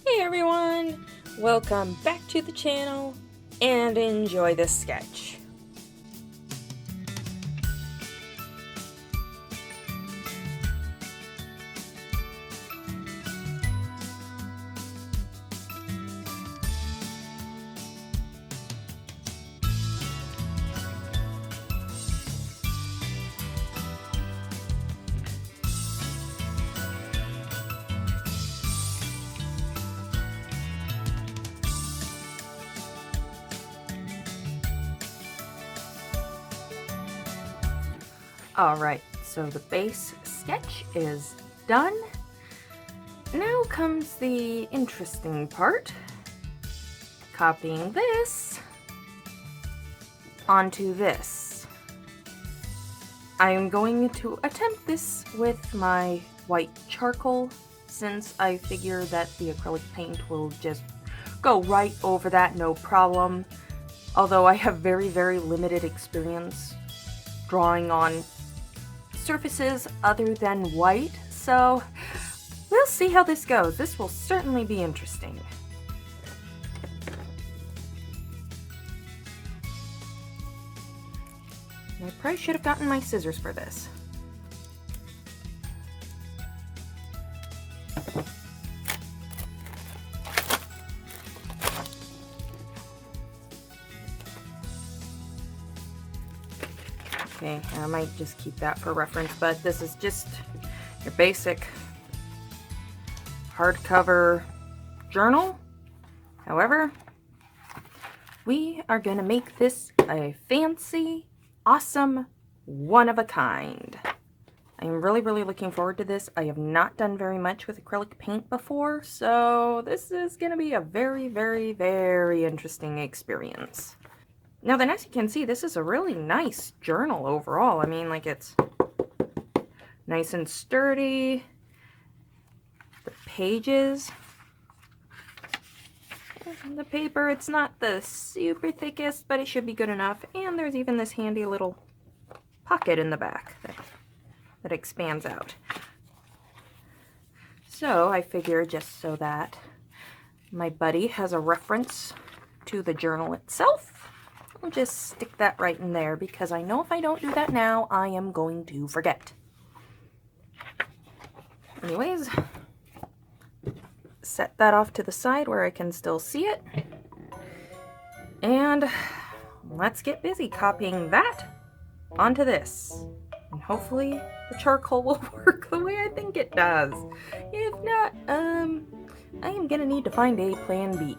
Hey everyone! Welcome back to the channel and enjoy this sketch. Alright, so the base sketch is done. Now comes the interesting part. Copying this onto this. I am going to attempt this with my white charcoal, since I figure that the acrylic paint will just go right over that, no problem. Although I have very limited experience drawing on surfaces other than white, so we'll see how this goes. This will certainly be interesting. I probably should have gotten my scissors for this. Okay, I might just keep that for reference, but this is just your basic hardcover journal. However, we are gonna make this a fancy, awesome, one-of-a-kind. I am really looking forward to this. I have not done very much with acrylic paint before, so this is gonna be a very interesting experience. Now then, as you can see, this is a really nice journal overall. I mean, like, it's nice and sturdy. The pages, the paper, it's not the super thickest, but it should be good enough. And there's even this handy little pocket in the back that expands out. So I figure, just so that my buddy has a reference to the journal itself, I'll just stick that right in there, because I know if I don't do that now, I am going to forget. Anyways, set that off to the side where I can still see it. And let's get busy copying that onto this. And hopefully the charcoal will work the way I think it does. If not, I am gonna need to find a plan B.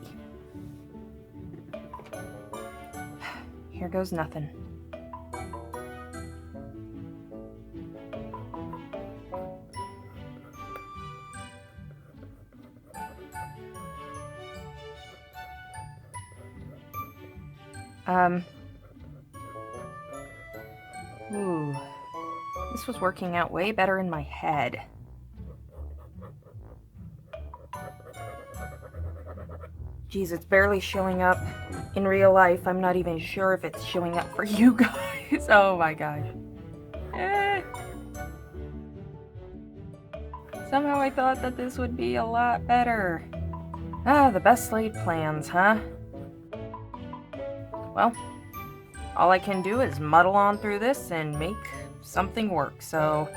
Here goes nothing. Ooh, this was working out way better in my head. Geez, it's barely showing up in real life. I'm not even sure if it's showing up for you guys. Oh my gosh. Somehow I thought that this would be a lot better. Ah, the best laid plans, huh? Well, all I can do is muddle on through this and make something work, so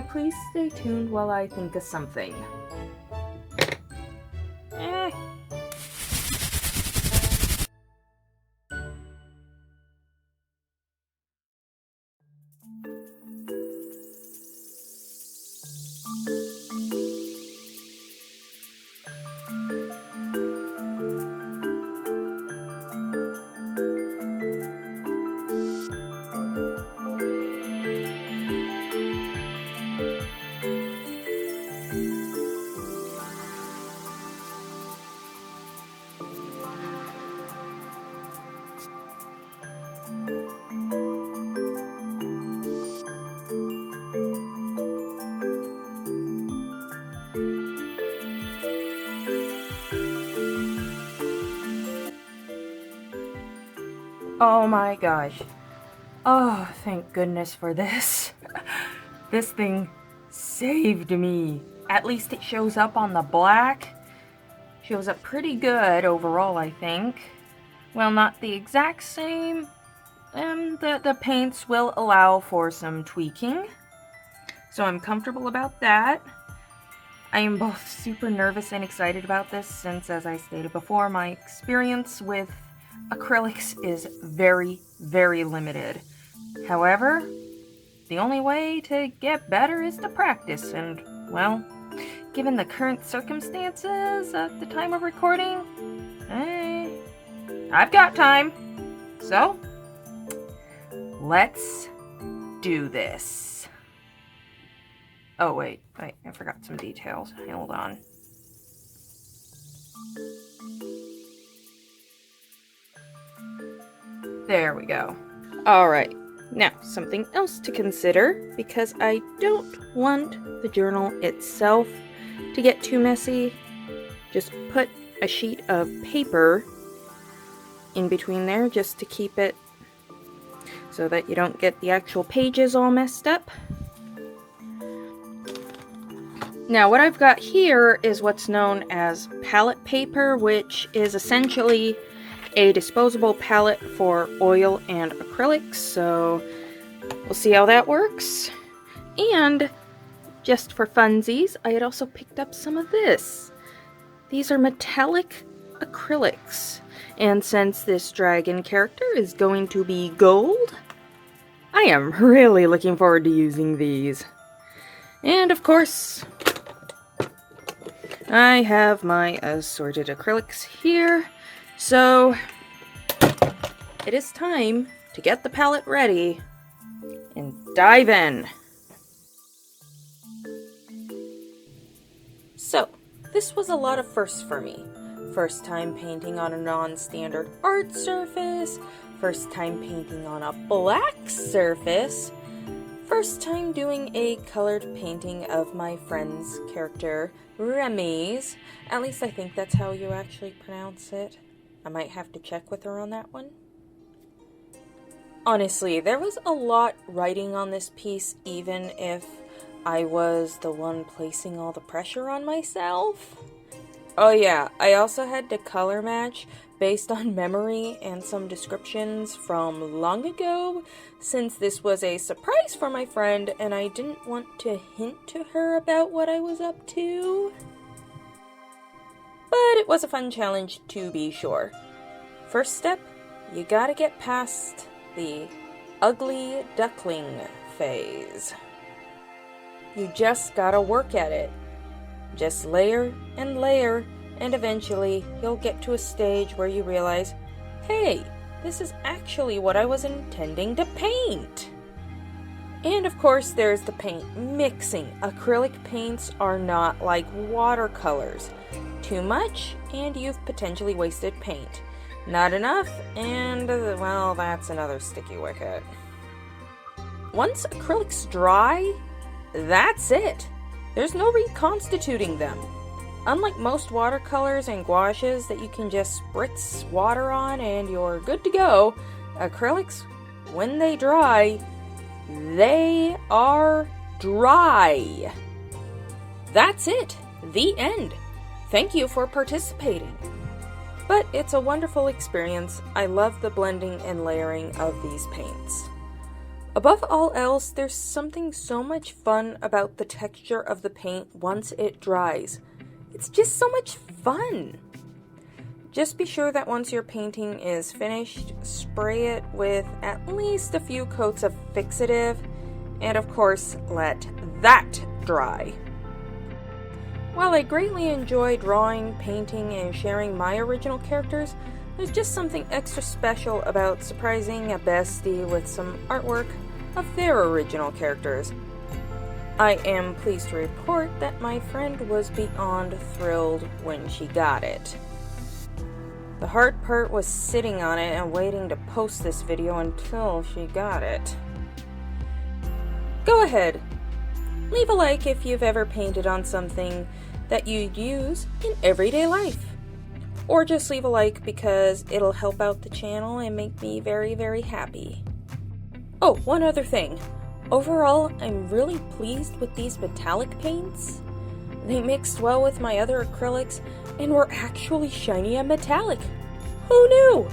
please stay tuned while I think of something. Oh my gosh. Oh, thank goodness for this. This thing saved me. At least it shows up on the black. Shows up pretty good overall, I think. Well, not the exact same. The paints will allow for some tweaking. So I'm comfortable about that. I am both super nervous and excited about this since, as I stated before, my experience with acrylics is very, very limited. However, the only way to get better is to practice, and, well, given the current circumstances at the time of recording, I've got time. So, let's do this. Oh, wait, I forgot some details. Hold on. There we go. All right. Now, something else to consider, because I don't want the journal itself to get too messy. Just put a sheet of paper in between there just to keep it so that you don't get the actual pages all messed up. Now, what I've got here is what's known as palette paper, which is essentially a disposable palette for oil and acrylics, so we'll see how that works. And just for funsies, I had also picked up some of this. These are metallic acrylics, and since this dragon character is going to be gold, I am really looking forward to using these. And of course, I have my assorted acrylics here. So, it is time to get the palette ready and dive in. So, this was a lot of firsts for me. First time painting on a non-standard art surface, first time painting on a black surface, first time doing a colored painting of my friend's character, Ramys. At least I think that's how you actually pronounce it. I might have to check with her on that one. Honestly, there was a lot writing on this piece, even if I was the one placing all the pressure on myself. Oh yeah, I also had to color match based on memory and some descriptions from long ago, since this was a surprise for my friend and I didn't want to hint to her about what I was up to. But it was a fun challenge to be sure. First step, you gotta get past the ugly duckling phase. You just gotta work at it. Just layer and layer, and eventually you'll get to a stage where you realize, hey, this is actually what I was intending to paint. And of course there's the paint mixing. Acrylic paints are not like watercolors. Too much, and you've potentially wasted paint. Not enough, and well, that's another sticky wicket. Once acrylics dry, that's it. There's no reconstituting them. Unlike most watercolors and gouaches that you can just spritz water on and you're good to go, acrylics, when they dry, they are dry. That's it. The end. Thank you for participating. But it's a wonderful experience. I love the blending and layering of these paints. Above all else, there's something so much fun about the texture of the paint once it dries. It's just so much fun. Just be sure that once your painting is finished, spray it with at least a few coats of fixative, and of course, let that dry. While I greatly enjoy drawing, painting, and sharing my original characters, there's just something extra special about surprising a bestie with some artwork of their original characters. I am pleased to report that my friend was beyond thrilled when she got it. The hard part was sitting on it and waiting to post this video until she got it. Go ahead, leave a like if you've ever painted on something that you'd use in everyday life. Or just leave a like because it'll help out the channel and make me very, very happy. Oh, one other thing. Overall, I'm really pleased with these metallic paints. They mixed well with my other acrylics and were actually shiny and metallic. Who knew?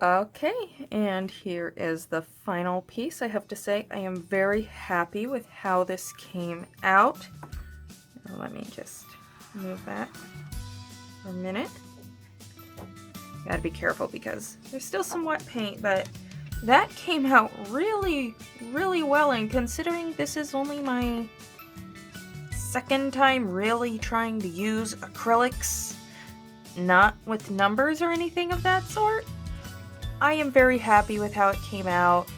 Okay, and here is the final piece. I have to say I am very happy with how this came out. Let me just move that for a minute. Gotta be careful because there's still some wet paint, but that came out really, really well, and considering this is only my second time really trying to use acrylics, not with numbers or anything of that sort, I am very happy with how it came out,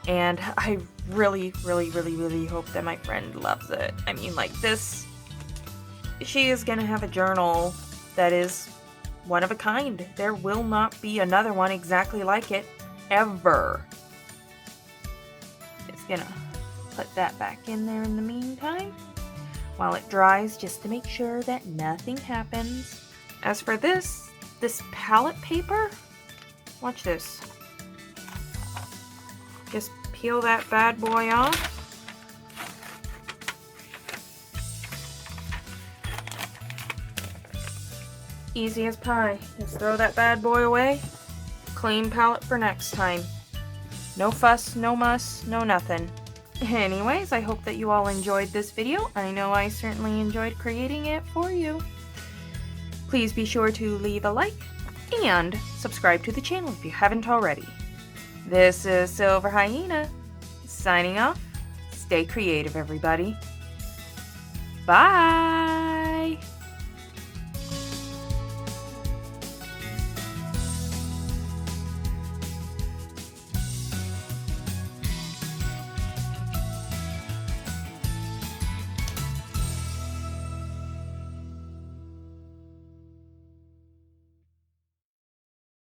and I really, really, really, really hope that my friend loves it. I mean, like this, she is gonna have a journal that is one of a kind. There will not be another one exactly like it, ever. Just gonna put that back in there in the meantime while it dries, just to make sure that nothing happens. As for this palette paper, watch this. Just peel that bad boy off. Easy as pie. Just throw that bad boy away. Clean palette for next time. No fuss, no muss, no nothing. Anyways, I hope that you all enjoyed this video. I know I certainly enjoyed creating it for you. Please be sure to leave a like and subscribe to the channel if you haven't already. This is SilverHyena, signing off. Stay creative, everybody. Bye!